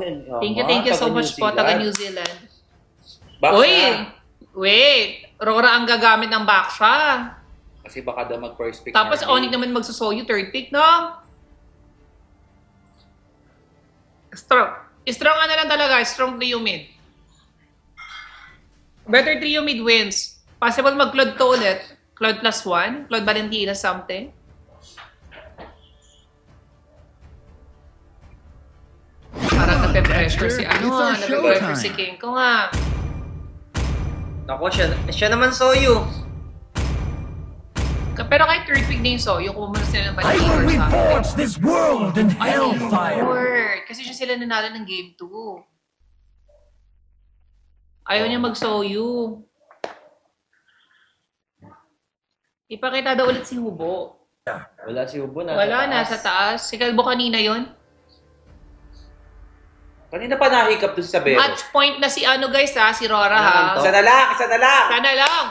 Thank you so taga New much po, Zealand. taga New Zealand. Back Uy! na. Wait! Rora ang gagamit ng baksha. Kasi baka daw mag-first pick. Tapos Marley. Onyx naman magsusoyo, third pick, no? Strong. Strong ano lang talaga, strong trio mid. Better trio mid wins. Possible mag-Claude to ulit. Claude +1, Claude Valentina something. Parang nape-pressure si nape-pressure si King ko nga. Nako, siya naman Soyu. Pero kahit third pick na yung Soyo, kung muna sila ng I Valentina will or something. reforge this world in Ay, hellfire. Lord. Kasi siya sila nanalo ng game 2. Ayaw niya mag-Soyu. Ipakita daw ulit si Hubo. Wala si Ubo na. Wala, nasa taas. Si Kalbo kanina yon. Kanina pa nahikap dun sa Bero. Match point na si guys si Rora ha. Isa na lang, isa na lang. Sana lang.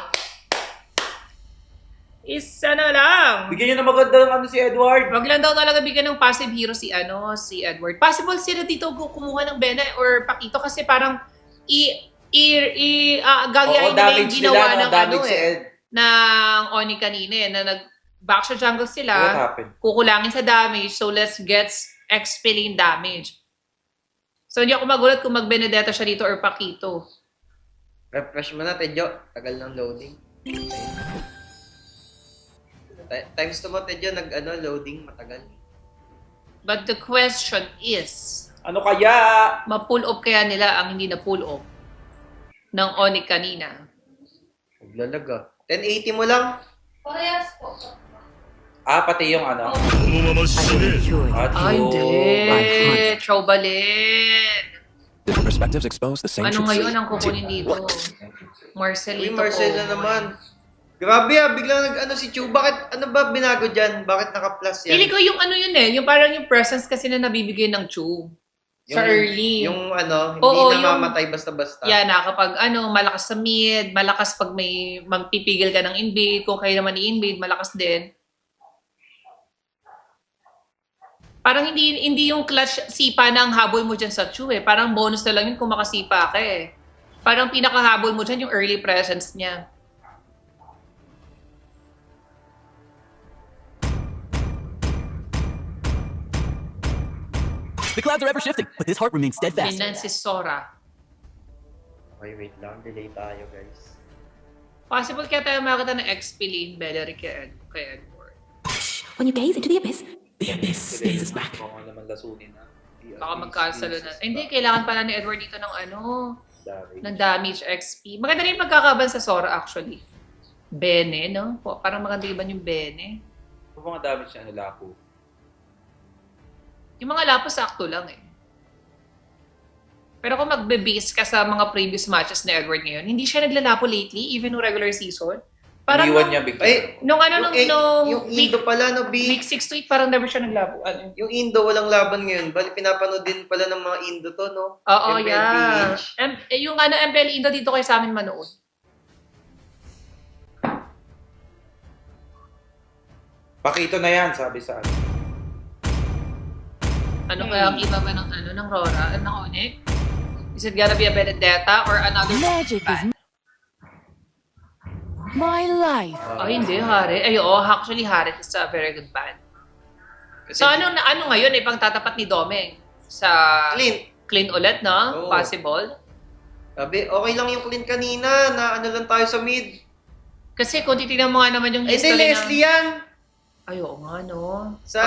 Isa na lang. Bigyan nyo na maganda ng si Edward. Wag lang daw talaga bigyan ng passive hero si Edward. Possible sila dito kumuha ng Bena or Pakito kasi parang gagayain nila yung ginawa ng damage si Ed. ng Oni kanina na nag-back sa jungle What sila. happened? Kukulangin sa damage, so let's get XP lane damage. So hindi ako magulat kung mag-Benedetta siya dito or Pakito. Refresh mo na, Tedyo. Tagal ng loading. Times to mo, Tedyo, loading, matagal. But the question is, Ano kaya? ma-pull off kaya nila ang hindi na pull off ng Oni kanina? Naglalaga. 1080 mo lang. Parehas po. Pati yung Ay, hindi. Chobalin. Different perspectives expose the same Ano truths. ngayon ang kukunin dito? Marcelito. Uy, Marcel na naman. Grabe biglang si Chu. Bakit, ba binago dyan? Bakit naka-plus yan? Pili ko yung yung parang yung presence kasi na nabibigay ng Chu. Sa early. Yung hindi Oo, namamatay basta-basta. Yeah, kapag malakas sa mid, malakas pag may magpipigil ka ng invade, kung kayo naman i-invade, malakas din. Parang hindi yung clutch sipa ng habol mo dyan sa Chu eh. Parang bonus na lang yun kung makasipa ka eh. Parang pinakahabol mo dyan yung early presence niya. The clouds are ever shifting, but his heart remains steadfast. Yun si Sora. Okay, wait lang. Delay tayo, guys. Possible kaya tayo makita ng XP lane Bellery kay Edward. When you gaze into the abyss, The abyss stays back. Baka naman lasunin na. Baka magkasalo na. Hindi, kailangan pala ni Edward dito ng ng damage XP. Maganda rin yung pagkakaban sa Sora actually. Bene, no? Parang maganda iban yung Bene. Ano mga damage na lapo? Yung mga lapo sakto lang eh. Pero kung magbe-base ka sa mga previous matches ni Edward ngayon, hindi siya naglalapo lately, even no regular season. Parang Iniwan niya bigla. Yung Indo pala, week 6 to 8, parang never siya naglabo. Yung Indo walang laban ngayon. Bali, pinapanood din pala ng mga Indo to, no? Oo, MLPH. yeah. Yung MPL Indo dito kayo sa amin manood. Pakito na yan, sabi sa akin. Ano kaya ang iba ba ng Rora? Ng Onyx? Is it gonna be a Benedetta or another magic is my life. hindi, Harit. Actually, Harit is a very good band. So, ano ngayon, pang tatapat ni Domeng? Sa Clean ulit, no? Oo. Possible? Sabi, okay lang yung clean kanina na lang tayo sa mid. Kasi kung titignan mo nga naman yung Hindi, history Leslie yan! Oo nga, no? Sa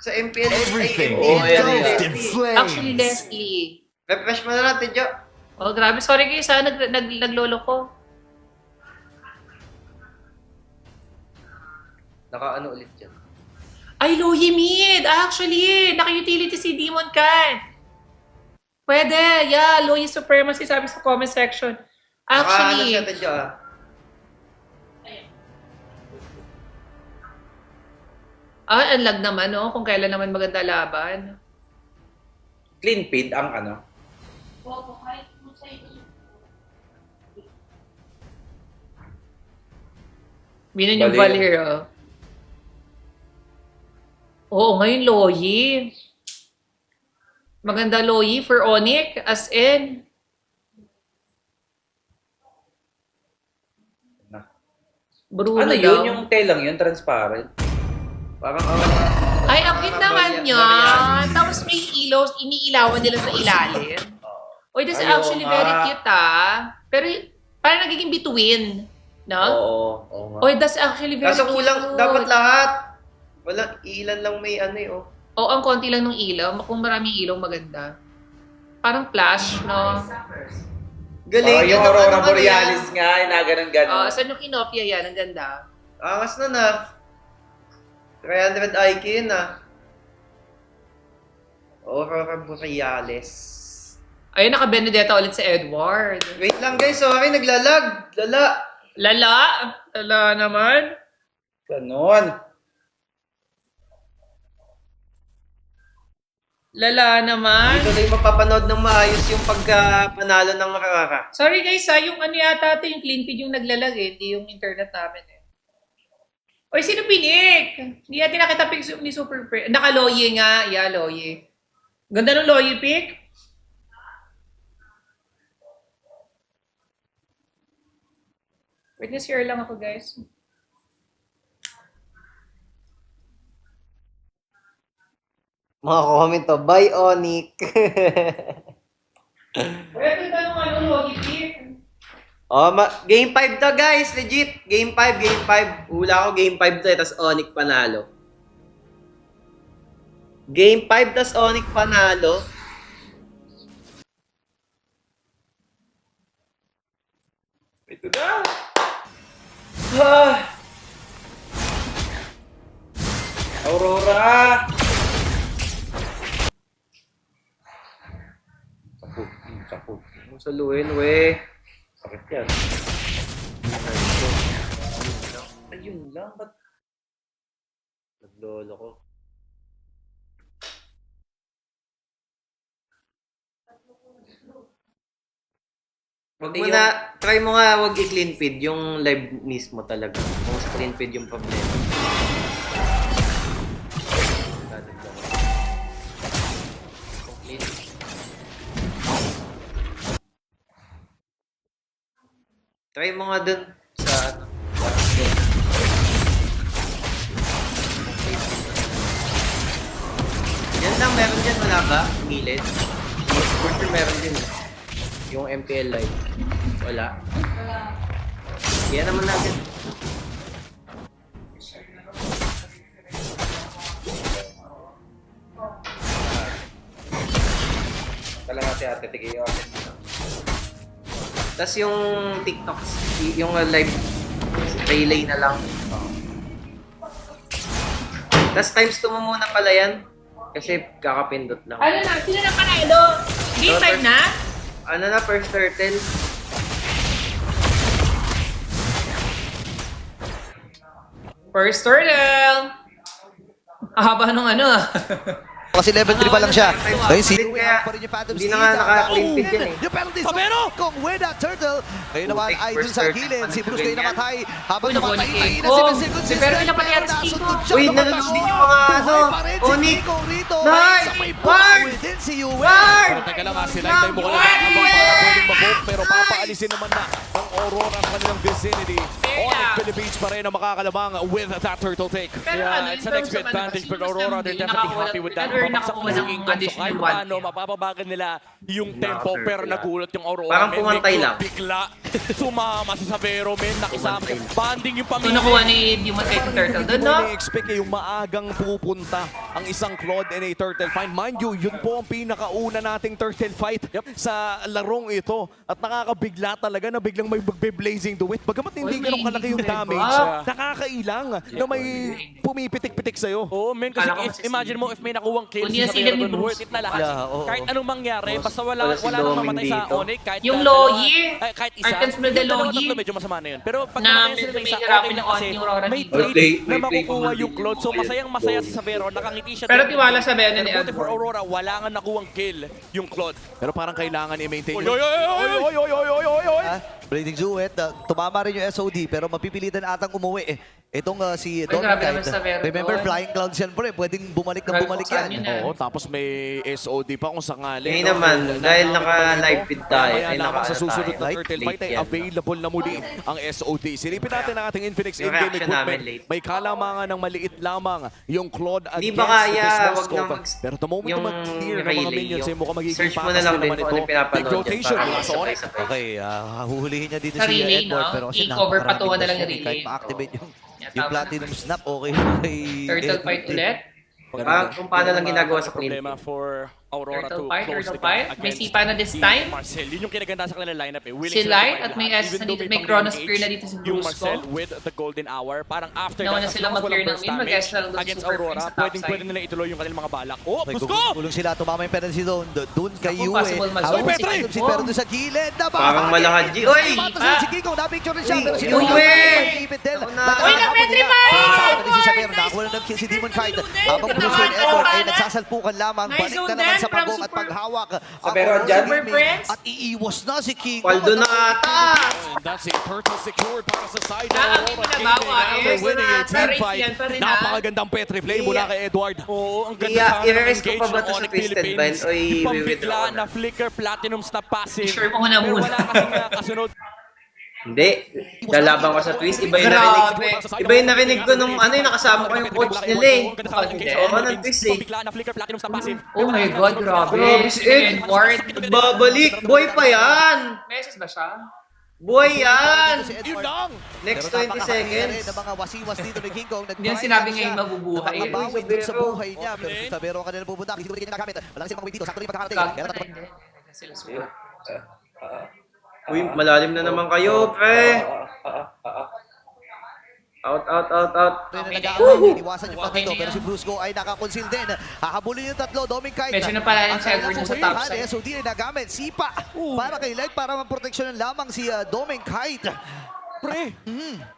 sa MPL. Everything MPL. engulfed in flames. Actually, Leslie. Refresh mo na natin, Jo. Oh, grabe. Sorry guys, naglolo ko. Naka ulit dyan. Ay, Luhi mid! Actually, naka-utility si Demon Can. Pwede. Yeah, Luhi Supremacy sabi sa comment section. Actually, Siya, Jo, ang lag naman, no? Kung kailan naman maganda laban. Clean feed ang Binan yung Valero. Oo, ngayon Loyi. Maganda Loyi for Onyx, as in. Bruno Ano daw. yun? Yung telang yun? Transparent? Parang, Ay, ang cute naman yan. Tapos may ilaw, iniilawan nila sa ilalim. Uy, that's Ayaw actually nga. very cute Pero parang nagiging between. No? Oo nga. Uy, that's actually very kaso cute. kulang, dapat lahat. Walang ilan lang may ano eh, oh. Oo, ang konti lang ng ilaw. Kung maraming ilaw, maganda. Parang flash, no? Galing. Yung yan, Aurora ano Borealis yan. nga, na ganun-ganun. Saan yung kinopia yan? Ang ganda. Angas na. 300 IQ yun Aurora Borealis. Ayun, naka-Benedetta ulit sa Edward. Wait lang guys, sorry, naglalag. Lala! Lala naman. Ganon. Lala naman. Dito na yung mapapanood ng maayos yung pagkapanalo ng Makakaka. Sorry guys yung ano yata ito, yung clean feed yung naglalag hindi yung internet namin Oy, sino pinik? Hindi natin nakita pic ni Super Pre. Naka-Loye nga. Yeah, Loye. Ganda ng Loye pic. Wait, na-share lang ako guys. Mga comment to, bye Onyx. Wait, ito ng Loye pic. Game 5 to guys, legit. Game 5. Hula ko game 5 to tas Onyx panalo. Game 5 tas Onyx panalo. Ito na. Ah. Aurora! Sapog. Saluhin, we. Sakit yan. Ayun lang. Ba't Naglolo ko. Wag mo na, try mo nga wag i-clean feed yung live mismo talaga. Kung sa clean feed yung problema. Try mo nga dun sa ano. Yan lang, meron dyan, wala ba? Gilid. For sure meron din. Yung MPL live. Wala. Yan naman natin. talaga si Ate Tigay yung Tapos yung TikTok, yung live relay na lang. Tapos times 2 mo muna pala yan. Kasi kakapindot lang. Ano na? Sino na panalo? Game 5 na? Ano na, first turtle? First turtle! Ang haba nung ano Kasi level 3 pa lang siya. Ngayon si Kaya, pa rin yung Phantom hindi na nga naka-clean feed yan eh. Yung penalty zone kung with that turtle. Ngayon naman ay dun sa gilid. Si Bruce kayo namatay. Habang Uy, namatay nakuha ni na Kiko. si Messi Si Pero ilan pa yan si Kiko? consistent. Uy, nanonood din yung mga ano, Onyx. Nice! Nice! Ward! Within si Yuen. Ward! Teka lang sila tayo mo lang habang para pwedeng mag-vote pero papaalisin naman na ng Aurora sa kanilang vicinity. Onyx Philippines pa rin ang makakalamang with that turtle take. Pero ano, Yeah, in it's an terms extra of advantage ano, for kasi Aurora. mas They're hindi definitely nakakuha- happy with that. ever Mapaksak nakakuha ng ng game so additional kahit one paano kill. mapapabagal nila yung tempo pero nagulat yung Aurora. Parang Men, pumantay may lang. Bigla sumama si Savero, men, nakisama. Banding yung So pamilya. nakuha ni Demon kay Turtle doon, no? Hindi mo expect yung maagang pupunta ang isang Claude and a Turtle fight. Mind you, yun po ang pinakauna nating Turtle fight sa larong ito. At nakakabigla talaga na biglang may magbe-blazing the wit. Bagamat hindi Uy, ganun may kalaki yung hindi damage, ba? nakakailang na may pumipitik-pitik sa'yo. Oo, men, kasi Kala ko kasi imagine mo if may nakuwang kill Kung si yan sila Savero ni doon, Bruce. worth it na lahat. Yeah, oo. Kahit anong mangyari, basta Wala wala si nang Doming mamatay sa dito. Onyx. Kahit Yung dalawa- Loyi, ay, kahit isa. Artens Blue de Yung dalawa, Loyi. tatlo, medyo masama na yun. Pero pag Na namatay medyo sila ng may isa, hirapan okay lang yung kasi Aurora may dito. trade na May play makukuha pa yung man Claude. So din. masayang masaya si Savero. Nakangiti siya. Pero doon. tiwala sa Beno ni Pero buti for Edward. Aurora, wala nga nakuwang kill yung Claude. Pero parang kailangan i-maintain Oy, oy, oy, oy, oy, oy, oy, oy, oy, oy. Bleeding Zuet, tumama rin yung SOD pero mapipilitan atang umuwi eh. Itong si Ay, Domin grabe naman Kite. sa Vero Remember, doon. Flying Clouds yan, pre. Pwedeng bumalik na Grabe bumalik kung saan yan. yun, Oo, tapos may SOD pa kung sakali. Ngayon no? naman, dahil Kailangan naka-live naman feed ito. tayo, Kaya ay lamang sa susunod na naka-live Turtle late Fight ay yan. available na muli ang SOD. Silipin natin ang ating Infinix Yung in-game reaction namin equipment. late. May kalamangan ng maliit lamang yung Claude Hindi against ba kaya, this wag Moskov. na Pero the moment yung na mag-clear ng mga relay, minions, ay yung mukhang magiging search mo na patas lang din din naman kung ito. ano pinapanood Big yan rotation para mula sa Onyx. sabay-sabay. Okay, huhulihin niya dito Sa si relay, Edward. no? Pero kasi I-cover pa tuwa na lang napakaraming yung version, relay. kahit ma-activate yung Yeah, tama Platinum Snap, okay kay Turtle fight Edward. ulit. Kung paano lang ginagawa sa clean. problema for Aurora Turtle to fight, close turtle the gap fight. May against sipa na this Team time. Marcel. Yun yung kinaganda sa kanilang lineup eh. Willing Si sila Light to at may fight lahat. S Even na though dito, may pang Chrono engage Spear na dito si yung Brusco. Marcel with the golden hour. Parang after Nauna that, as silang long as walang mag-clear ng burst win, damage mag-extra lang doon against Super Aurora, Prince sa top pwedeng side. nila ituloy yung kanilang mga balak. Oh, Okay, Brusco! gulong sila, tumama yung penalty zone. Doon kay Ako, Yue. possible Hawak mag-zone si si Petri. Kiko. Pero doon sa gilid na ba? Parang malakad, G. Oy! Si Kiko, na-picture rin siya. Uy, Pero si Yue! Yue! Uy, na-Petri pa! Si Saber, nakakuha ng kill si Demon Kite. Habang Bruce and Edward ay nagsasalpukan lamang. Nice Balik na zone naman din sa from pagong at Super- paghawak. Saber, Ang andyan. Super Prince. At iiwas na si Kiko. Paldo na ata! And that's a turtle secured para sa side ng Nakakita Aurora. na bawa, After eh. winning a team Race fight, yan pa rin, ha? napakagandang Petri play mula kay Edward. Oo, ang ganda Iya, sana ng i-rest ko engage pa ba ng to sa Onyx Twisted Philippines. Bind o i-withdraw Ipambigla ko na? na flicker platinum snap passive. Sure mo ko na Pero muna. wala kasing kasunod. Hindi. Lalaban ko sa twist. Iba yung narinig. Iba yung narinig ko nung ano yung nakasama ko yung coach nila eh. Oo, ng twist eh. Pambigla na flicker platinum snap passive. Oh my God, grabe. Grabe si Ed. Edward. Babalik! Boy pa yan! Message ba siya? Boy yan! Si Yun Edward. lang! Next Pero 20 napakahirap seconds. ng mga wasiwas dito ni King Kong. Hindi yan sinabi ngayon mabubuhay. Nakabawi dun sa buhay niya. Okay. Pero sa Pero kanila pupunta. Hindi ko rin ginagamit. Wala kasi mga dito. Sakto rin pagkakarating. Gag Pero pa rin din. Sila suwa. Uy, malalim na naman kayo, pre. Out. na Okay, nag-aaway, iniwasan yung Okay patito. na Pero yan. si Brusco ay nakakonsil din. Hahabulin yung tatlo. Doming Kite. Medyo napalalim si Edward Ang sa kailangan top po side. SOD ay nagamit. Sipa. Para kay Light. Para maproteksyonan lamang si Doming Kite. Pre,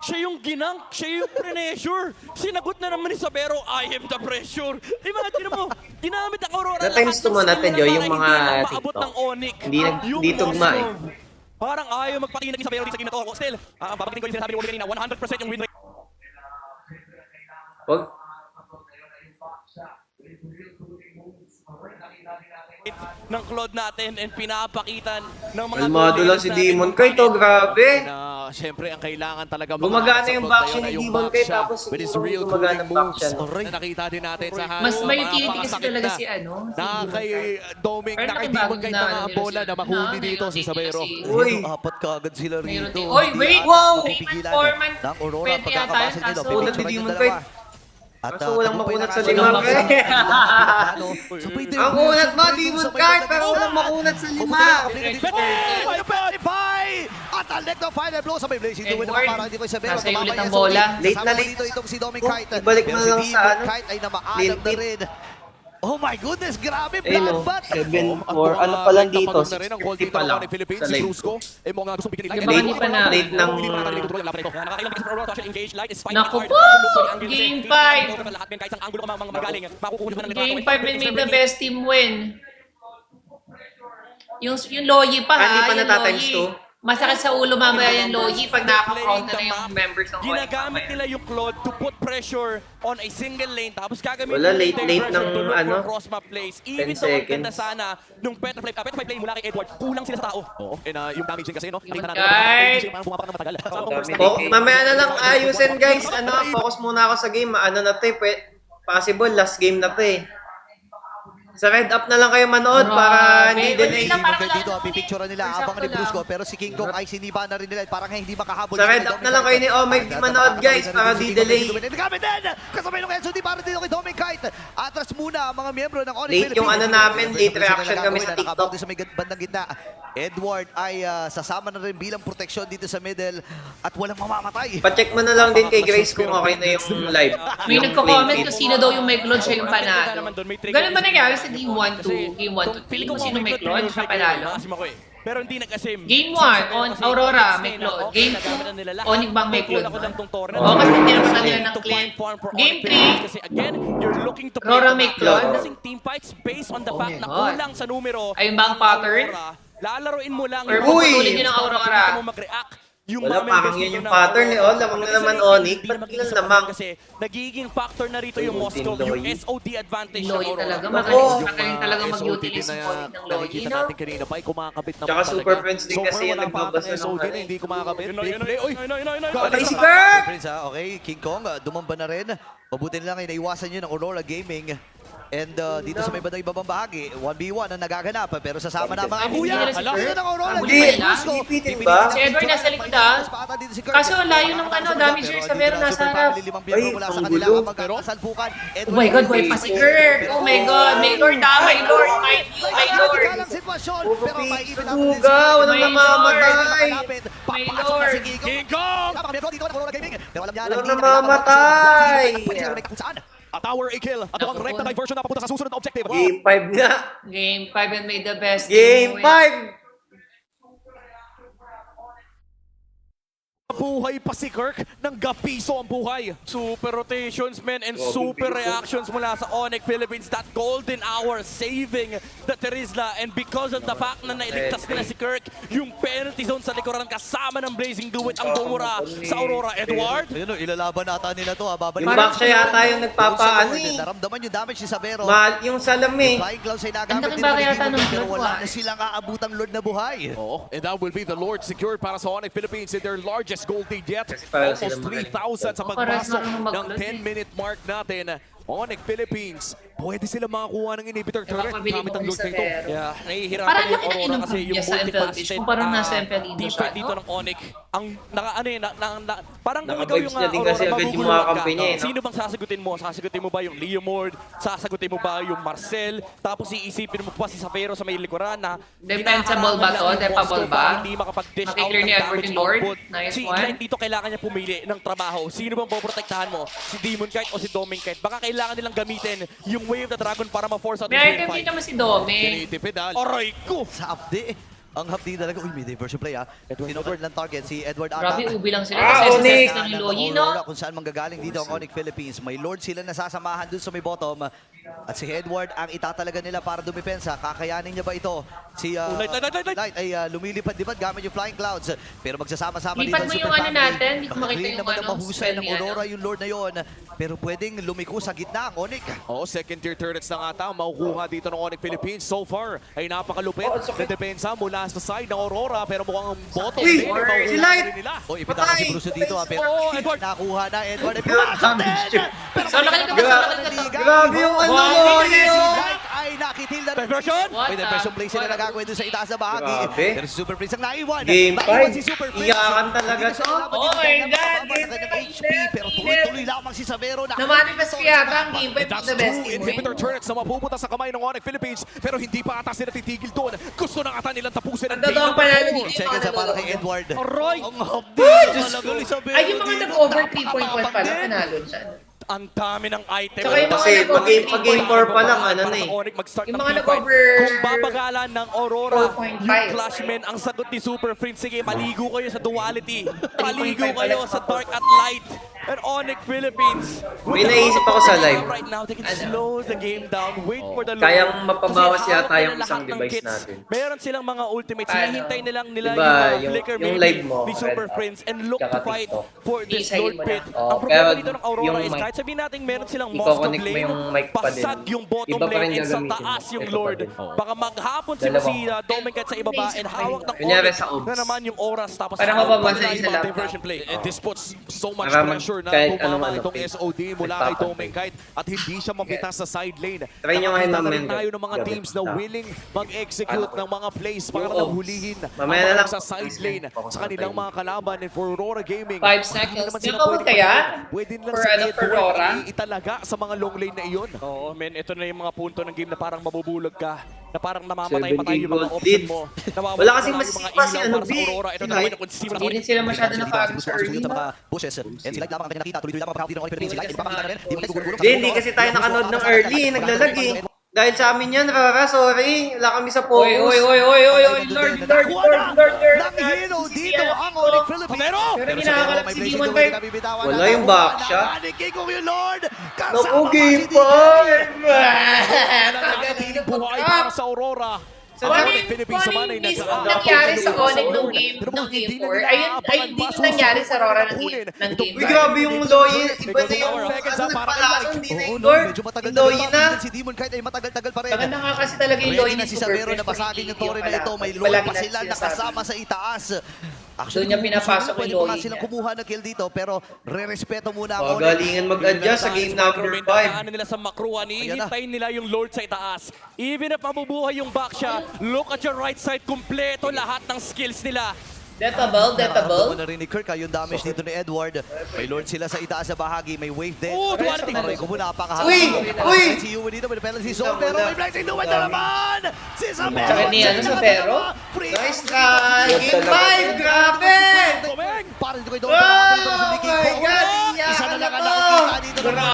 siya yung ginang, siya yung pressure. Sinagot na naman ni Sabero, I am the pressure. Imagine mo, ginamit ang Aurora. The times to mo natin, Joy, yung mga maabot TikTok. ng Onyx. Hindi tugma eh. Parang ayaw magpatinag ni Sabero dito sa game na to. Still, papakitin ko yung sinasabi ni Oli kanina, 100% yung win rate. Wag. ng Claude natin and pinapakita ng mga Kalmado lang si natin. Demon Kite, oh, grabe. Na siyempre ang kailangan talaga Gumagana sa yung Claude backshot ngayon ay ni yung Demon Kite, backshot tapos with his siguro real gumagana cooling moves backshot. na nakita din natin sa Mas may mga utility kasi pakasakit talaga na. si ano. si Na Demon kay Kite. Doming, Pero na kay laking Demon bagong kahit na mga ano nila bola sila. na mahuli Na, dito ngayon, si Sabero. si- Uy. Apat kaagad sila Mayroon rito. din. Oy, Hindi wait! ata Wow! mapipigilan 3-4 man. ng Aurora. Pwede yata Pagkakapasa yun, nila. kaso- Unat ni Demon Kite. Kaso walang makunat sa lima, pre. Ang kunat mo, Demon Kite, pero walang makunat sa lima. At ang leg ng final blow sa may blazing duel naman Edward, para hindi ko Isabel. nasa iyo ulit ang SOD. bola. Late na Kasama late. dito itong si Doming Oh, Kite. ibalik mo Pero na si lang sa Demon ano, Kite ay namaalam clean na tip. rin. Oh my goodness, grabe Ayun, oh. bloodbath. 7-4. Ano pa lang dito? Na rin ang goal 60 dito pa lang ng Philippines, sa si live. Brusco. Eh mga gusto bigyan Di ba hindi pa na- Late ng... Nakakailang beses Aurora to engage light is fighting Naku hard. po! Lupon yung angle Game kasi. 5. Lahat yan, kahit isang angulo ka magaling. Makukuha ka ng Game 5 and made the best team win. Yung Loyi pa ha, Hindi pa yung nata-times Loyi. Masakit sa ulo mamaya yung Loyi pag nakaka-counter na yung members ng Loyi. Ginagamit nila yung Claude to put pressure on a single lane tapos gagamitin Wala, nila yung late pressure ng to look ano, for cross-map plays. Even 10 though ang ganda seconds. sana nung Petroflame play mula kay Edward, kulang sila sa tao. Oo, and yung damage din kasi, no? Nakita natin Guys! yung pumapak na matagal. Oh, mamaya na lang ayusin, guys. Ano, focus muna ako sa game. Ano na to eh, possible, last game na to eh. Sa red up na lang kayo manood para hindi Grabe. delay. Wait lang, parang Dito, wala na pipicture nila First abang half ni pa Brusco. lang. Pero si King Kong ay siniba na rin nila. Parang hindi makahabol. Sa red up na lang kayo ni Omeg manood, guys, para di delay. Nagamit din! Kasabay ng SOD para dito kay Doming Kite. Atras muna ang mga miyembro ng Onyx Late Philippines. yung ano namin, late reaction kami sa Nakabang TikTok. din sa may bandang gitna. Edward ay sasama na rin bilang proteksyon dito sa middle at walang mamamatay. Pa-check mo na lang din kay Grace kung okay na yung live. May Yung nagko-comment play kung feed. sino daw yung may Claude, siya yung Ang ganda panalo. naman doon, may trigger Ganun ba din nangyari sila. sa Game 1 to Kasi Game 1 to feeling 3? ko Kung sino may Claude Claude, siya panalo. nakasim ako eh. Pero hindi nag-asim. Game 1, on Aurora, may Claude. Game 2, Onyx bang may Claude? Ako lang tong tournament. Oo, kasi hindi naman nila ng To clip. find farm for Game Onyx Philippines 3, kasi again, you're looking to Aurora the may back. Claude. Kasing team fights based on the Oh fact my na God. kulang sa numero. Ayun ba ang pattern? Aurora, lalaroin mo lang Or yung Uy! puputulin nyo ng Aurora. Hindi mo mag-react yung Wala, mga parang members yun dito yung ng pattern eh. Aurora. Oh, lamang na naman, Kasi Onyx. hindi Ba't na biglang mag-isa lamang? Kasi nagiging factor na rito yung Uy, Moscow, Team yung Loy. SOD advantage ng Loy Aurora. talaga. Nako. Magaling talaga mag-utilize yung point ng Loy. nakikita No? natin kanina pa, kumakabit na Tsaka talaga. Super Friends din So far, kasi yung wala pa nagbabasa ang ng SOD ano na eh. hindi kumakabit. Yun, Big yun, play. Uy! Patay si Super Kirk! Prince, ha? Okay, King Kong, dumamba na rin. Mabuti na lang ay naiwasan yun ng Aurora Gaming. And dito sa may bandang ibabang bahagi, 1v1 ang nagaganap. Pero sasama na mga Hindi kuya. nila si Dito Kirk. ng Aurora. Hindi, Brusco. ipitin ba? Si Edward nasa likod, ah. Kaso layo ng ano, damage sa Vero nasa harap. Ay, Mula sa ang kanila gulo. kapag kasalpukan. Oh my God, buhay pa si Kirk. Oh my God, may Lord ah, may Lord, my Lord. Sitwasyon, Puro pero piso, maiipit natin din duga, si- walang May namamatay. May Papasok na Lord. si King Kong. King Kong! Napaka-metro dito ng Aurora Gaming. Pero alam niya na Walang hindi na namamatay. kailangan kung saan. A tower a kill. At mukhang recta diversion na papunta sa susunod na objective. Game 5 nga. Game 5 and made the best. Game 5. Buhay pa si Kirk ng gapiso ang buhay. Super rotations, man, and Grabe, super bilis, reactions mula sa Onyx Philippines. That golden hour saving the Terizla. And because of the fact na nailigtas nila si Kirk, yung penalty zone sa likuran kasama ng Blazing Duet ang bumura sa Aurora. Edward? Ayun o, ilalaban ata nila to. Babalik. Yung back siya yata yung nagpapaano eh. Naramdaman yung damage ni Sabero. Mahal yung salam eh. Flying Clouds ay Ang nagamit laki din ba ng kaya Ligimon, ng pero Lord wala ko, na silang aabutang Lord na buhay. Oh, and that will be the Lord secured para sa Onyx Philippines in their largest gold lead yet. parang Almost sila 3,000 sa Parang pagpasok marunong ng mag-close 10-minute mark natin. Onyx Philippines, pwede sila makakuha ng inhibitor turret Makakabili gamit mo ang ulit Lord sa na ito. Vero. Yeah, nahihirapan Parang yung laki na Aurora inong kasi yung niya sa MPL multifaceted kung parang nasa MPL Indo defense siya, dito no? ng Onyx. Ang ano eh, parang kung ikaw Naka-vibes yung na din kasi Aurora, agad yung mga maguguluhan kampi niya eh, no? Sino bang sasagutin mo? Sasagutin mo ba yung Leomord? Sasagutin mo ba yung Marcel? Tapos iisipin mo pa si Sapero sa may likuran na Defensible ba to? kinakarangan niya yung Defensible Bosco ba? para hindi makapag-dish out Makiklear ng ni Edward damage yung Lord? output. Nice Si one. Ignite dito kailangan niya pumili ng trabaho. Sino bang poprotektahan mo? Si Demon Kite o si Doming Kite? Baka kailangan nilang gamitin yung Way of the Dragon para ma-force out May yung item fight. din naman si Dome. Tinitipid ah. Aray ko! Sa update, ang hapdi talaga. Uy, may diversion play ha. Sinunod lang target si Edward Grabe, Ata. ubi lang sila. Ah, Kasi Onyx! SS lang yung Loyi, Aurora, no? kung saan manggagaling dito ang Onyx Philippines. May Lord sila nasasamahan dun sa may bottom. At si Edward ang itatalaga nila para dumipensa. Kakayanin niya ba ito? Si Light. ay lumilipad-lipad gamit yung Flying Clouds. Pero magsasama-sama dito Lipat ang mo Super yung ano Family. natin, hindi ko makita Clean yung naman ano, ang mahusay spell ng niya, Aurora no? yung Lord na yon. Pero pwedeng lumiko sa gitna ang Onyx. Oo, second tier turrets na nga ata makukuha dito ng Onyx Philippines. So far ay napakalupit na depensa mula sa side ng Aurora pero mukhang ang bottom Uy, lane makukuha si Light! rin nila. O, ipitaka si Bruce dito ha. Pero Edward. nakuha na Edward. Ay, Grabe, pumasok din! Pero Solo ka dito, solo ka dito. Grabe yung ano Loyi oh. Light ay nakitil na rin. Diversion? What May the- diversion play sila na gagawin doon sa itaas na bahagi. Grabe. Pero si Super Prince ang naiwan. Game Naiwan 5. si Super Prince. Iyakan talaga Hindi na siya to. lalaban Oh dito my dahil God, napakababa game sa kanyang five, HP. Pero tuloy-tuloy lamang si Savero. Namanifest ko yata ang game 5 That's the best two team inhibitor win. turrets na mapupunta sa kamay ng Onyx Philippines pero hindi pa ata sila titigil doon. Gusto na ata nilang tapusin ang Ang totoo game pa number namin 4. dito. Seconds na para kay Edward. Aray! Ang hapdi talaga ni Savero. Ay, yung mga dito. nag-over 3 point 1 pala, Napakabagdin. panalo siya. Ang dami ng item. Tsaka yung mga Kasi nag-over pag-game 4 pa lang, ano Para na sa eh. Onyx mag-start Yung ng mga team nag-over fight. Kung babagalan ng Aurora, 4.5. yung Clashman, ang sagot ni Super Prince, sige, maligo kayo sa duality. Maligo 3.5 kayo pala. sa dark at light. And Onyx Philippines. May naisip ako sa live. Right now, they can slow the game down, wait for the Kayang Lord. mapabawas Kasi yata hawak yung nila isang lahat ng device kits. natin. Meron silang mga ultimates. Paano? Hinihintay nilang nila Diba, yung flicker yung maybe live mo, ni Super Red Up, Prince and look to tsaka fight TikTok. for this Isahin Lord mo na. Pit. Oh, Ang problema pero dito ng Aurora yung is mic, kahit sabihin natin meron silang most of i-connect mo lane, yung mic pa din. pasag yung bottom Iba pa rin lane and sa gagamitin taas mo. yung Ito pa Lord. din. Baka maghapon si Dalawa. Dominic sa ibaba and hawak ng Kunyari Onyx sa obs. na naman yung oras tapos Para hawak pa mababasa nila yung yung sa mga laptop. diversion play. And this puts so much Para pressure na kahit tumama anong itong ano, SOD mula kay nagpapantay. Doming Kite at hindi siya mapitas sa side lane. Try nyo ngayon Nakakita na namin rin tayo ng mga gabi. teams na willing mag-execute ng mga plays para Yung lang obs. hulihin Mamaya ang na mga lang. sa side lane sa kanilang mga kalaban. And for Aurora Gaming, 5 hindi seconds. naman Yung sila kabog pwedeng kaya? patayin. Pwede lang For sa ano, for Edward Aurora? italaga sa mga long lane na iyon. Oo, men, ito na yung mga punto ng game na parang mabubulog ka. Na parang namamatay-patay 7K yung mga gold option lead. mo. Nawawala Wala kasing na yung mga masisipa si ilaw ano, para sa B. Aurora. Ito Si na naman Light. yung consumer. Hindi rin sila masyado nakagod sa early, Sa no? mga bushes. And si Light lamang ang kanya nakita. Tuloy-tuloy lamang ang dito ng Onyx Philippines. Si Light, hindi pa makita na rin. Di mo nagugulong. Hindi kasi tayo nakanood ng early, naglalag eh. Dahil sa amin yan, Rara, sorry. Wala kami sa focus. Oy, Lord. Nang hero dito ang Onyx Philippines. Pero! Pero hindi nakakalap si Demon Kite. Wala yung back shot. King Kong yung Lord. Naku, game 5! Buhay para sa Aurora. Sa Onyx, Philippines naman ay mismo nag-aabang nangyari sa sa Onyx nung Lord. game, Pero nung hindi game na 4. nila Ayun, aabangan din pa, nangyari sa Aurora ng kunin. game, ng Itong game Uy, 5. grabe yung Loye. Iba na Because of yung, our seconds, ano, para nagpalakas, kay hindi na Oo, yung no, Lord. medyo matagal Yung na Loye rin na. pa. Si Demon kahit ay matagal-tagal pa rin. Maganda nga kasi talaga yung Ready Loy na ni si Super Sabero Fresh. na basagin yung torre na ito. May load Palagi pa natin sila sinasabi. nakasama sa itaas. Doon niya pinapasok pwede yung pa nga Loy silang niya. kumuha ng kill dito pero re-respeto muna ang Galingan mag-adjust sa game number 5. Daanan nila sa Makruan, Ayan na. hihintayin nila yung Lord sa itaas. Even if mabubuhay yung back siya, look at your right side, kumpleto lahat ng skills nila. Deathable, Nararamdaman deathable. na rin ni Kirk yung damage dito ni Edward. May Lord sila sa itaas na bahagi. May wave din. Oh, duality. Aroy ko muna, napakahaba. Uy! Si Yuwen dito, may penalty zone. Pero may blessing duwet na naman! Si Sabero! Sakit ni ano, Sabero? Nice try! Game 5! Grabe! Para dito kay Don. Oh my God! Isa na lang ang Iyakan na to! nakikita dito ng